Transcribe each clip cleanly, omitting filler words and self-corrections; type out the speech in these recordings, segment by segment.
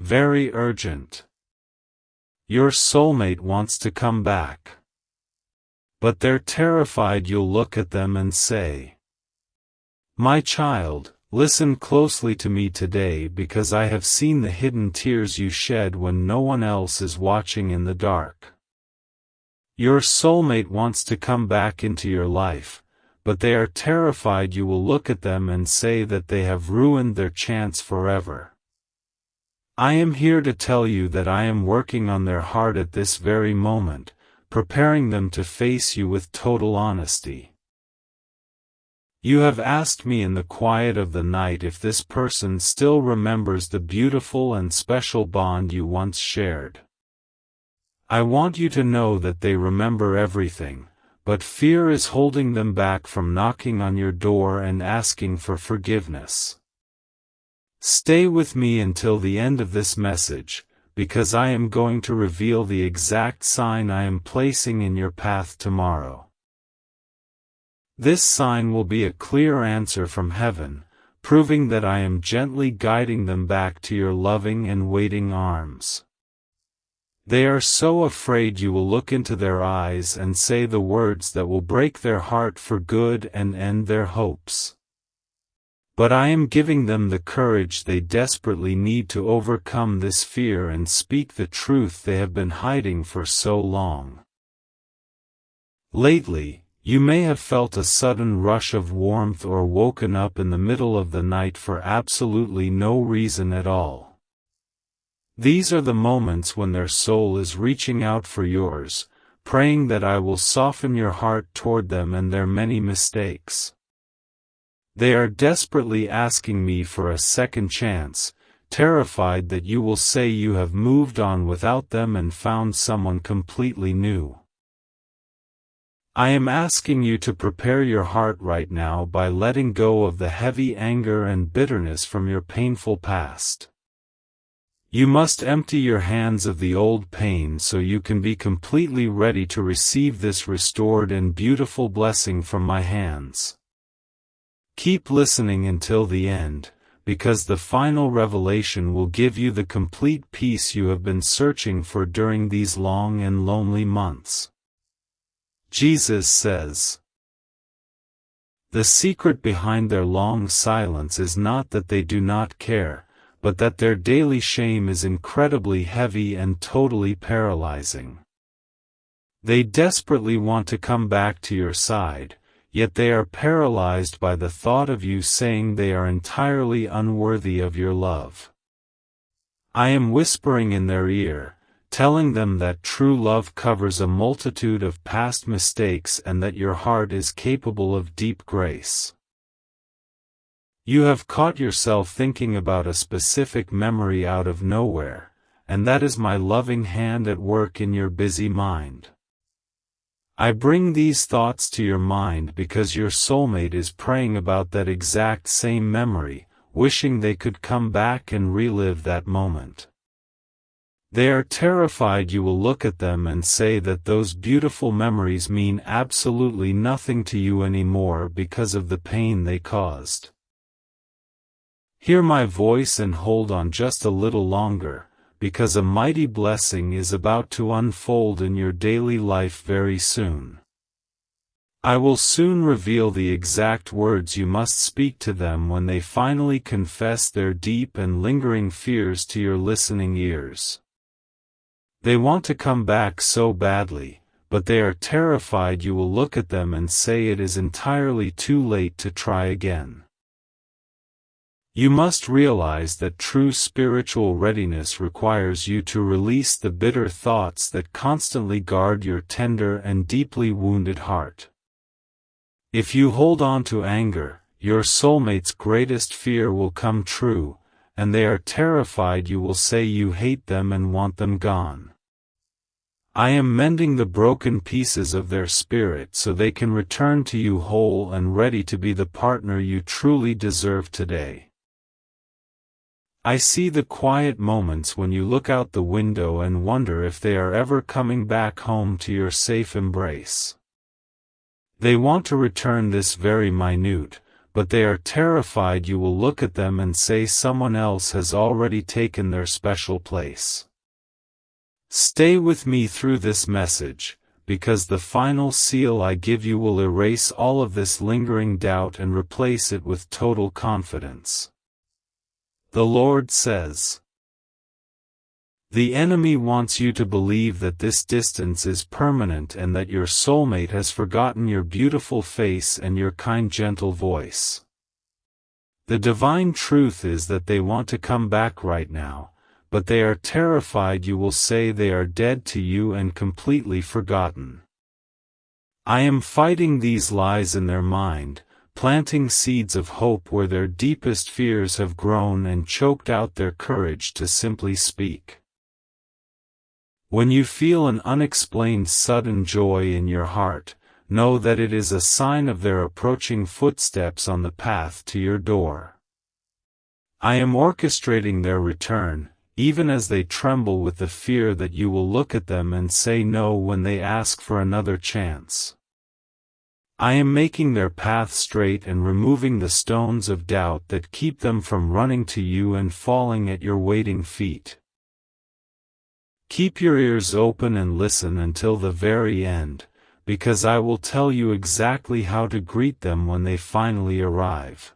very urgent. Your soulmate wants to come back. But they're terrified you'll look at them and say, "My child, listen closely to me today because I have seen the hidden tears you shed when no one else is watching in the dark." Your soulmate wants to come back into your life, but they are terrified you will look at them and say that they have ruined their chance forever. I am here to tell you that I am working on their heart at this very moment, preparing them to face you with total honesty. You have asked me in the quiet of the night if this person still remembers the beautiful and special bond you once shared. I want you to know that they remember everything, but fear is holding them back from knocking on your door and asking for forgiveness. Stay with me until the end of this message, because I am going to reveal the exact sign I am placing in your path tomorrow. This sign will be a clear answer from heaven, proving that I am gently guiding them back to your loving and waiting arms. They are so afraid you will look into their eyes and say the words that will break their heart for good and end their hopes. But I am giving them the courage they desperately need to overcome this fear and speak the truth they have been hiding for so long. Lately, you may have felt a sudden rush of warmth or woken up in the middle of the night for absolutely no reason at all. These are the moments when their soul is reaching out for yours, praying that I will soften your heart toward them and their many mistakes. They are desperately asking me for a second chance, terrified that you will say you have moved on without them and found someone completely new. I am asking you to prepare your heart right now by letting go of the heavy anger and bitterness from your painful past. You must empty your hands of the old pain so you can be completely ready to receive this restored and beautiful blessing from my hands. Keep listening until the end, because the final revelation will give you the complete peace you have been searching for during these long and lonely months. Jesus says, "The secret behind their long silence is not that they do not care, but that their daily shame is incredibly heavy and totally paralyzing. They desperately want to come back to your side, yet they are paralyzed by the thought of you saying they are entirely unworthy of your love. I am whispering in their ear, telling them that true love covers a multitude of past mistakes and that your heart is capable of deep grace. You have caught yourself thinking about a specific memory out of nowhere, and that is my loving hand at work in your busy mind. I bring these thoughts to your mind because your soulmate is praying about that exact same memory, wishing they could come back and relive that moment. They are terrified you will look at them and say that those beautiful memories mean absolutely nothing to you anymore because of the pain they caused. Hear my voice and hold on just a little longer, because a mighty blessing is about to unfold in your daily life very soon. I will soon reveal the exact words you must speak to them when they finally confess their deep and lingering fears to your listening ears. They want to come back so badly, but they are terrified you will look at them and say it is entirely too late to try again. You must realize that true spiritual readiness requires you to release the bitter thoughts that constantly guard your tender and deeply wounded heart. If you hold on to anger, your soulmate's greatest fear will come true, and they are terrified you will say you hate them and want them gone. I am mending the broken pieces of their spirit so they can return to you whole and ready to be the partner you truly deserve today. I see the quiet moments when you look out the window and wonder if they are ever coming back home to your safe embrace. They want to return this very minute, but they are terrified you will look at them and say someone else has already taken their special place. Stay with me through this message, because the final seal I give you will erase all of this lingering doubt and replace it with total confidence. The Lord says, the enemy wants you to believe that this distance is permanent and that your soulmate has forgotten your beautiful face and your kind gentle voice. The divine truth is that they want to come back right now, but they are terrified you will say they are dead to you and completely forgotten. I am fighting these lies in their mind, planting seeds of hope where their deepest fears have grown and choked out their courage to simply speak. When you feel an unexplained sudden joy in your heart, know that it is a sign of their approaching footsteps on the path to your door. I am orchestrating their return, even as they tremble with the fear that you will look at them and say no when they ask for another chance. I am making their path straight and removing the stones of doubt that keep them from running to you and falling at your waiting feet. Keep your ears open and listen until the very end, because I will tell you exactly how to greet them when they finally arrive.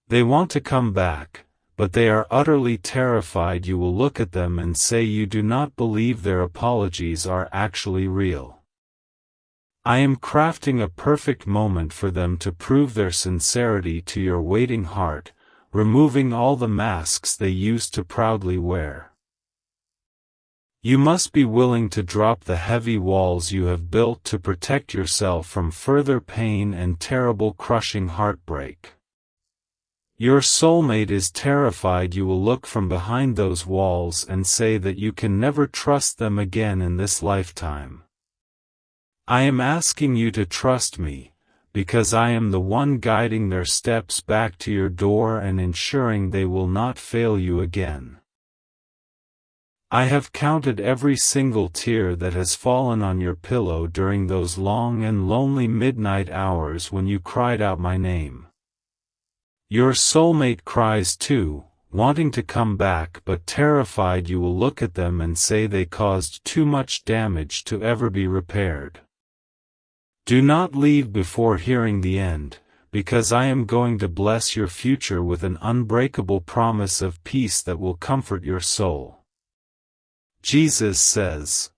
They want to come back, but they are utterly terrified you will look at them and say you do not believe their apologies are actually real. I am crafting a perfect moment for them to prove their sincerity to your waiting heart, removing all the masks they used to proudly wear. You must be willing to drop the heavy walls you have built to protect yourself from further pain and terrible crushing heartbreak. Your soulmate is terrified you will look from behind those walls and say that you can never trust them again in this lifetime. I am asking you to trust me, because I am the one guiding their steps back to your door and ensuring they will not fail you again. I have counted every single tear that has fallen on your pillow during those long and lonely midnight hours when you cried out my name. Your soulmate cries too, wanting to come back but terrified you will look at them and say they caused too much damage to ever be repaired. Do not leave before hearing the end, because I am going to bless your future with an unbreakable promise of peace that will comfort your soul. Jesus says,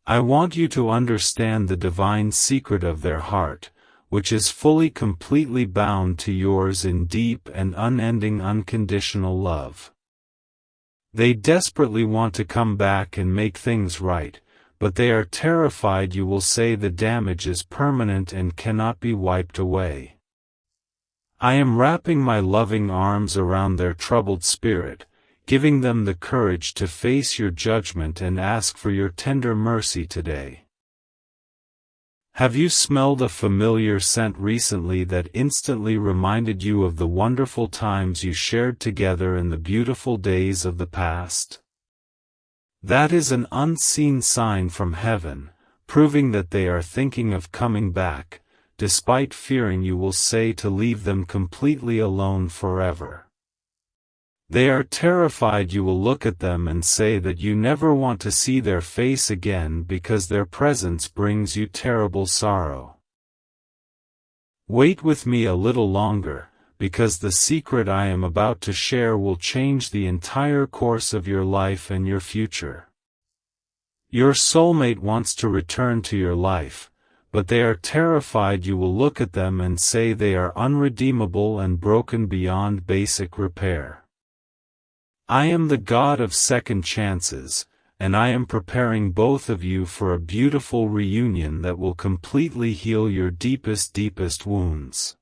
I want you to understand the divine secret of their heart, which is fully completely bound to yours in deep and unending unconditional love. They desperately want to come back and make things right, but they are terrified you will say the damage is permanent and cannot be wiped away. I am wrapping my loving arms around their troubled spirit, giving them the courage to face your judgment and ask for your tender mercy today. Have you smelled a familiar scent recently that instantly reminded you of the wonderful times you shared together in the beautiful days of the past? That is an unseen sign from heaven, proving that they are thinking of coming back, despite fearing you will say to leave them completely alone forever. They are terrified you will look at them and say that you never want to see their face again because their presence brings you terrible sorrow. Wait with me a little longer, because the secret I am about to share will change the entire course of your life and your future. Your soulmate wants to return to your life, but they are terrified you will look at them and say they are unredeemable and broken beyond basic repair. I am the God of second chances, and I am preparing both of you for a beautiful reunion that will completely heal your deepest wounds.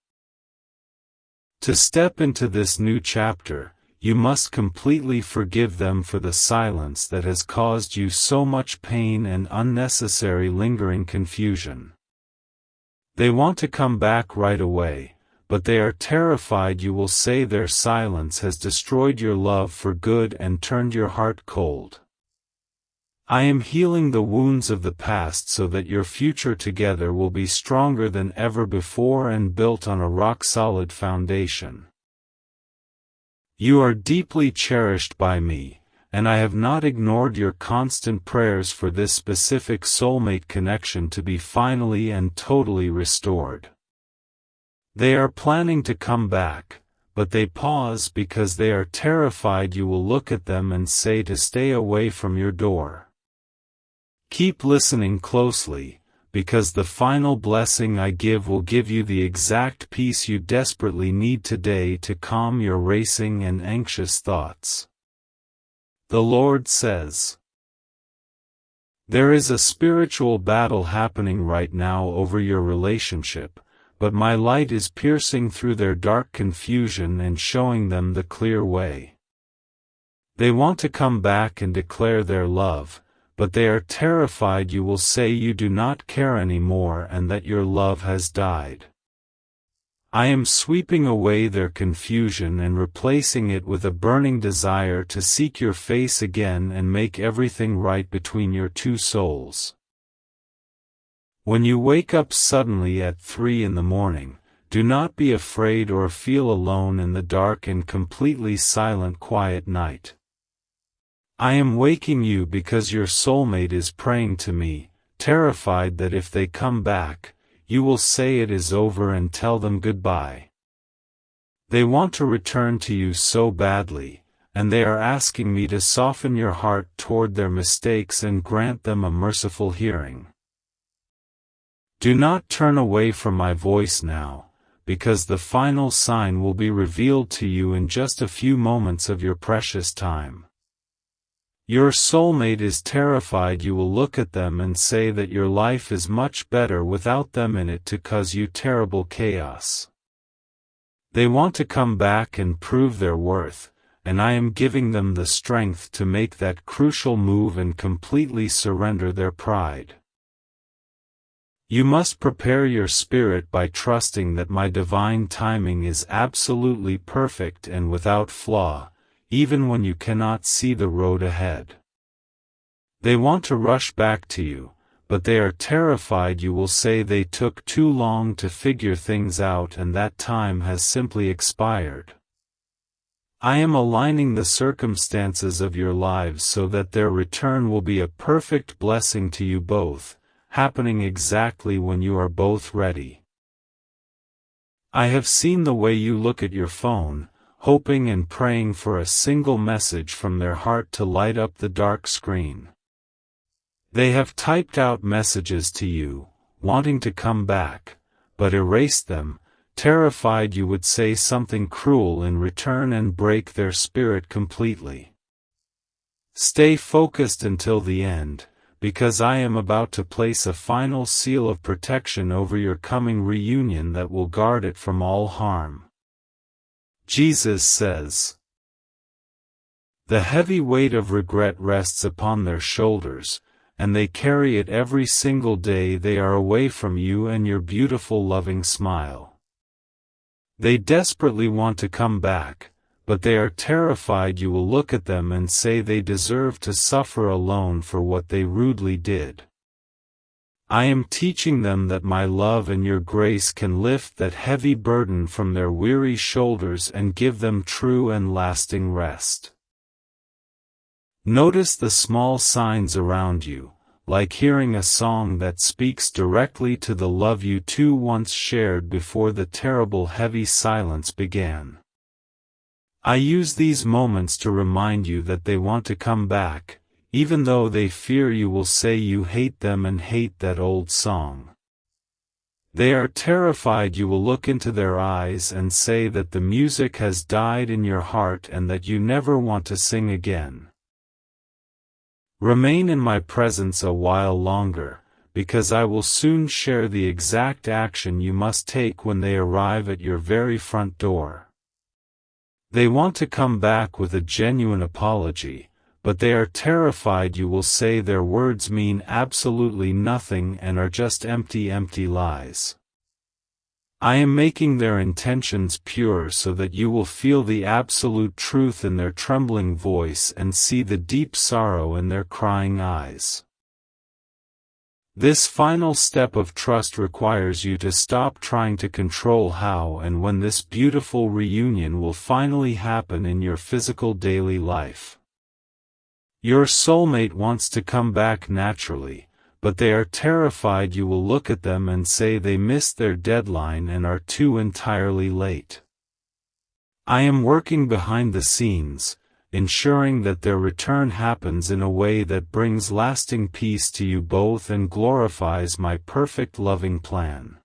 To step into this new chapter, you must completely forgive them for the silence that has caused you so much pain and unnecessary lingering confusion. They want to come back right away, but they are terrified you will say their silence has destroyed your love for good and turned your heart cold. I am healing the wounds of the past so that your future together will be stronger than ever before and built on a rock-solid foundation. You are deeply cherished by me, and I have not ignored your constant prayers for this specific soulmate connection to be finally and totally restored. They are planning to come back, but they pause because they are terrified you will look at them and say to stay away from your door. Keep listening closely, because the final blessing I give will give you the exact peace you desperately need today to calm your racing and anxious thoughts. The Lord says, there is a spiritual battle happening right now over your relationship, but my light is piercing through their dark confusion and showing them the clear way. They want to come back and declare their love, but they are terrified you will say you do not care anymore and that your love has died. I am sweeping away their confusion and replacing it with a burning desire to seek your face again and make everything right between your two souls. When you wake up suddenly at 3 in the morning, do not be afraid or feel alone in the dark and completely silent quiet night. I am waking you because your soulmate is praying to me, terrified that if they come back, you will say it is over and tell them goodbye. They want to return to you so badly, and they are asking me to soften your heart toward their mistakes and grant them a merciful hearing. Do not turn away from my voice now, because the final sign will be revealed to you in just a few moments of your precious time. Your soulmate is terrified you will look at them and say that your life is much better without them in it to cause you terrible chaos. They want to come back and prove their worth, and I am giving them the strength to make that crucial move and completely surrender their pride. You must prepare your spirit by trusting that my divine timing is absolutely perfect and without flaw, even when you cannot see the road ahead. They want to rush back to you, but they are terrified you will say they took too long to figure things out and that time has simply expired. I am aligning the circumstances of your lives so that their return will be a perfect blessing to you both, happening exactly when you are both ready. I have seen the way you look at your phone, hoping and praying for a single message from their heart to light up the dark screen. They have typed out messages to you, wanting to come back, but erased them, terrified you would say something cruel in return and break their spirit completely. Stay focused until the end, because I am about to place a final seal of protection over your coming reunion that will guard it from all harm. Jesus says, the heavy weight of regret rests upon their shoulders, and they carry it every single day they are away from you and your beautiful loving smile. They desperately want to come back, but they are terrified you will look at them and say they deserve to suffer alone for what they rudely did. I am teaching them that my love and your grace can lift that heavy burden from their weary shoulders and give them true and lasting rest. Notice the small signs around you, like hearing a song that speaks directly to the love you two once shared before the terrible heavy silence began. I use these moments to remind you that they want to come back, even though they fear you will say you hate them and hate that old song. They are terrified you will look into their eyes and say that the music has died in your heart and that you never want to sing again. Remain in my presence a while longer, because I will soon share the exact action you must take when they arrive at your very front door. They want to come back with a genuine apology, but they are terrified you will say their words mean absolutely nothing and are just empty lies. I am making their intentions pure so that you will feel the absolute truth in their trembling voice and see the deep sorrow in their crying eyes. This final step of trust requires you to stop trying to control how and when this beautiful reunion will finally happen in your physical daily life. Your soulmate wants to come back naturally, but they are terrified you will look at them and say they missed their deadline and are too entirely late. I am working behind the scenes, ensuring that their return happens in a way that brings lasting peace to you both and glorifies my perfect loving plan.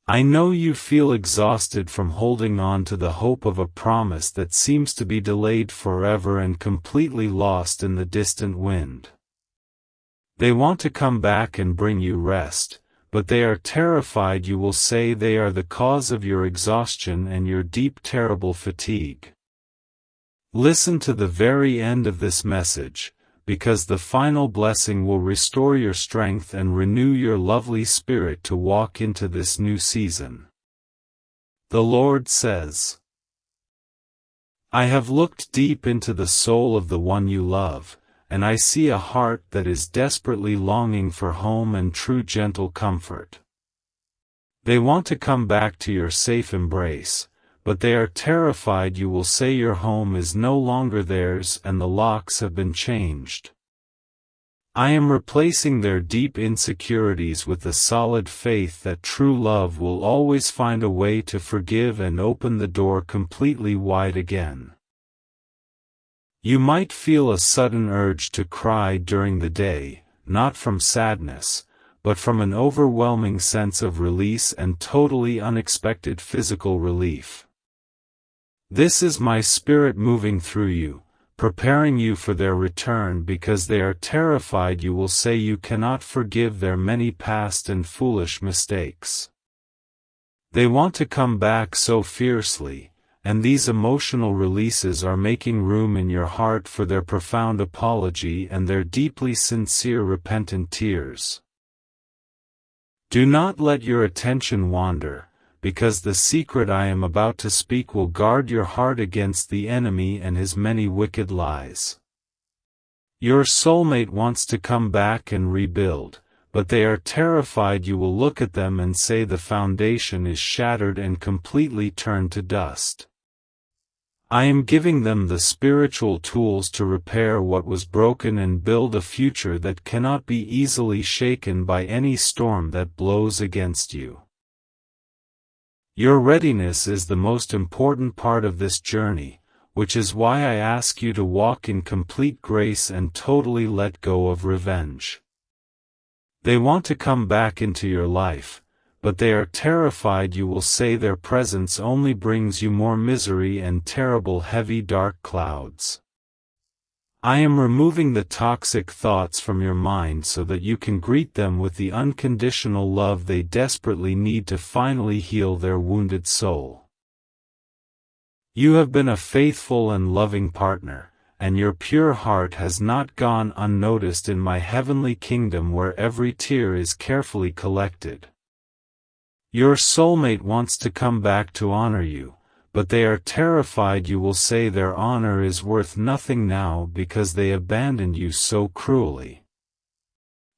I know you feel exhausted from holding on to the hope of a promise that seems to be delayed forever and completely lost in the distant wind. They want to come back and bring you rest, but they are terrified you will say they are the cause of your exhaustion and your deep terrible fatigue. Listen to the very end of this message, because the final blessing will restore your strength and renew your lovely spirit to walk into this new season. The Lord says, I have looked deep into the soul of the one you love, and I see a heart that is desperately longing for home and true gentle comfort. They want to come back to your safe embrace, but they are terrified you will say your home is no longer theirs and the locks have been changed. I am replacing their deep insecurities with the solid faith that true love will always find a way to forgive and open the door completely wide again. You might feel a sudden urge to cry during the day, not from sadness, but from an overwhelming sense of release and totally unexpected physical relief. This is my spirit moving through you, preparing you for their return because they are terrified you will say you cannot forgive their many past and foolish mistakes. They want to come back so fiercely, and these emotional releases are making room in your heart for their profound apology and their deeply sincere repentant tears. Do not let your attention wander, because the secret I am about to speak will guard your heart against the enemy and his many wicked lies. Your soulmate wants to come back and rebuild, but they are terrified you will look at them and say the foundation is shattered and completely turned to dust. I am giving them the spiritual tools to repair what was broken and build a future that cannot be easily shaken by any storm that blows against you. Your readiness is the most important part of this journey, which is why I ask you to walk in complete grace and totally let go of revenge. They want to come back into your life, but they are terrified you will say their presence only brings you more misery and terrible heavy dark clouds. I am removing the toxic thoughts from your mind so that you can greet them with the unconditional love they desperately need to finally heal their wounded soul. You have been a faithful and loving partner, and your pure heart has not gone unnoticed in my heavenly kingdom where every tear is carefully collected. Your soulmate wants to come back to honor you, but they are terrified you will say their honor is worth nothing now because they abandoned you so cruelly.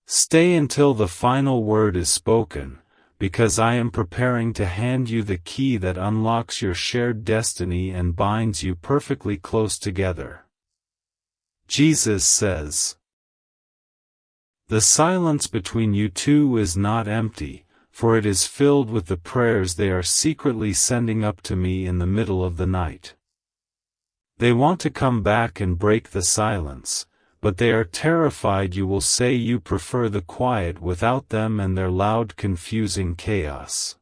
Stay until the final word is spoken, because I am preparing to hand you the key that unlocks your shared destiny and binds you perfectly close together. Jesus says, the silence between you two is not empty, for it is filled with the prayers they are secretly sending up to me in the middle of the night. They want to come back and break the silence, but they are terrified you will say you prefer the quiet without them and their loud confusing chaos.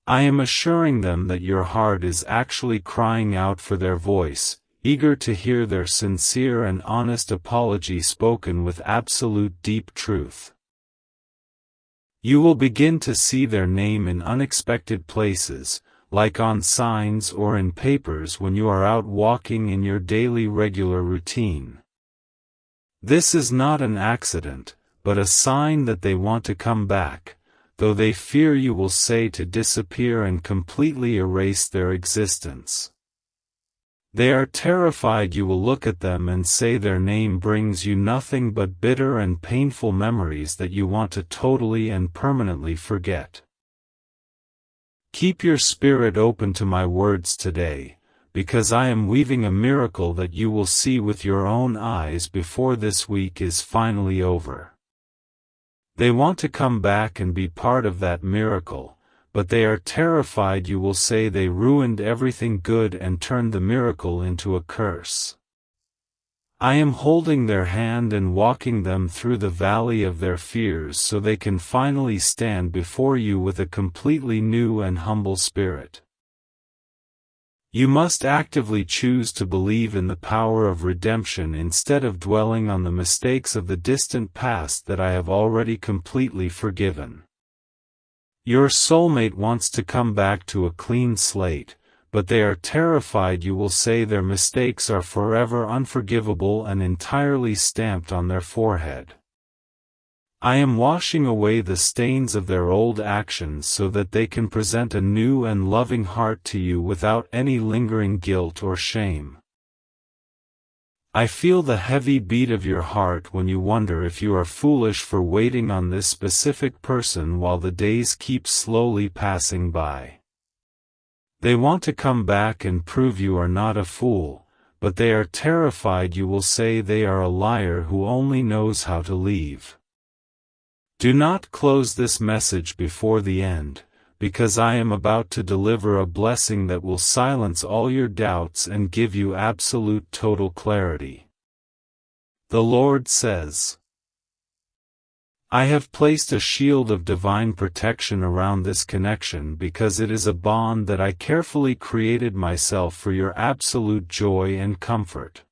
I am assuring them that your heart is actually crying out for their voice, eager to hear their sincere and honest apology spoken with absolute deep truth. You will begin to see their name in unexpected places, like on signs or in papers when you are out walking in your daily regular routine. This is not an accident, but a sign that they want to come back, though they fear you will say to disappear and completely erase their existence. They are terrified you will look at them and say their name brings you nothing but bitter and painful memories that you want to totally and permanently forget. Keep your spirit open to my words today, because I am weaving a miracle that you will see with your own eyes before this week is finally over. They want to come back and be part of that miracle, but they are terrified you will say they ruined everything good and turned the miracle into a curse. I am holding their hand and walking them through the valley of their fears so they can finally stand before you with a completely new and humble spirit. You must actively choose to believe in the power of redemption instead of dwelling on the mistakes of the distant past that I have already completely forgiven. Your soulmate wants to come back to a clean slate, but they are terrified you will say their mistakes are forever unforgivable and entirely stamped on their forehead. I am washing away the stains of their old actions so that they can present a new and loving heart to you without any lingering guilt or shame. I feel the heavy beat of your heart when you wonder if you are foolish for waiting on this specific person while the days keep slowly passing by. They want to come back and prove you are not a fool, but they are terrified you will say they are a liar who only knows how to leave. Do not close this message before the end, because I am about to deliver a blessing that will silence all your doubts and give you absolute total clarity. The Lord says, I have placed a shield of divine protection around this connection because it is a bond that I carefully created myself for your absolute joy and comfort.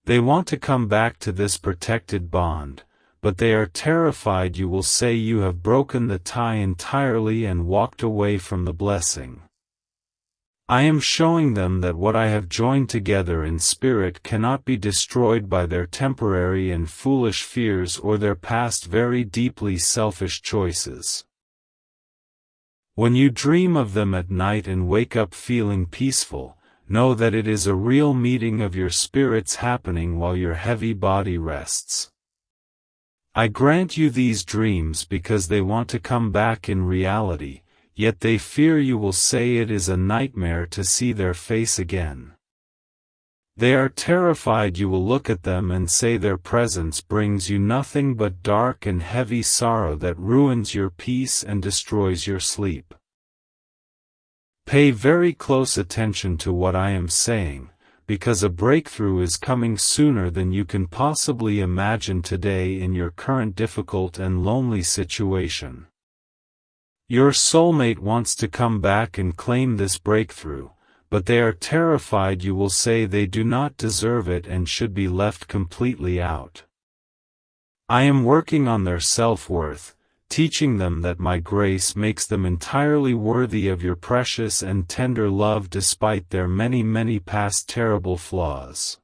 They want to come back to this protected bond, but they are terrified you will say you have broken the tie entirely and walked away from the blessing. I am showing them that what I have joined together in spirit cannot be destroyed by their temporary and foolish fears or their past very deeply selfish choices. When you dream of them at night and wake up feeling peaceful, know that it is a real meeting of your spirits happening while your heavy body rests. I grant you these dreams because they want to come back in reality, yet they fear you will say it is a nightmare to see their face again. They are terrified you will look at them and say their presence brings you nothing but dark and heavy sorrow that ruins your peace and destroys your sleep. Pay very close attention to what I am saying, because a breakthrough is coming sooner than you can possibly imagine today in your current difficult and lonely situation. Your soulmate wants to come back and claim this breakthrough, but they are terrified you will say they do not deserve it and should be left completely out. I am working on their self-worth, teaching them that my grace makes them entirely worthy of your precious and tender love despite their many past terrible flaws.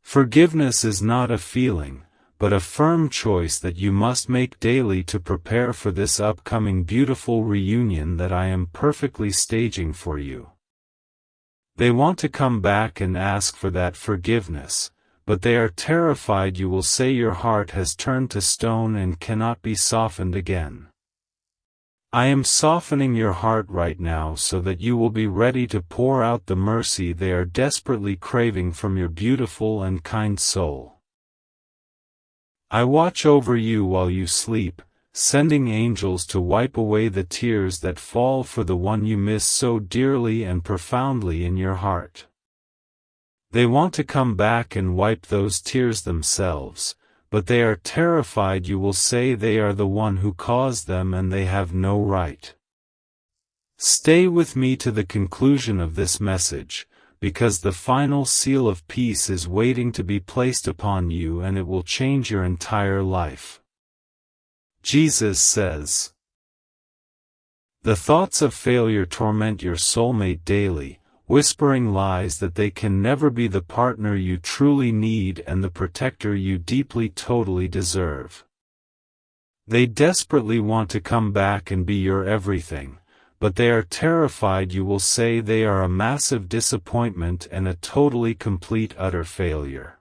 Forgiveness is not a feeling, but a firm choice that you must make daily to prepare for this upcoming beautiful reunion that I am perfectly staging for you. They want to come back and ask for that forgiveness, but they are terrified you will say your heart has turned to stone and cannot be softened again. I am softening your heart right now so that you will be ready to pour out the mercy they are desperately craving from your beautiful and kind soul. I watch over you while you sleep, sending angels to wipe away the tears that fall for the one you miss so dearly and profoundly in your heart. They want to come back and wipe those tears themselves, but they are terrified you will say they are the one who caused them and they have no right. Stay with me to the conclusion of this message, because the final seal of peace is waiting to be placed upon you and it will change your entire life. Jesus says, the thoughts of failure torment your soulmate daily, whispering lies that they can never be the partner you truly need and the protector you deeply totally deserve. They desperately want to come back and be your everything, but they are terrified you will say they are a massive disappointment and a totally complete utter failure.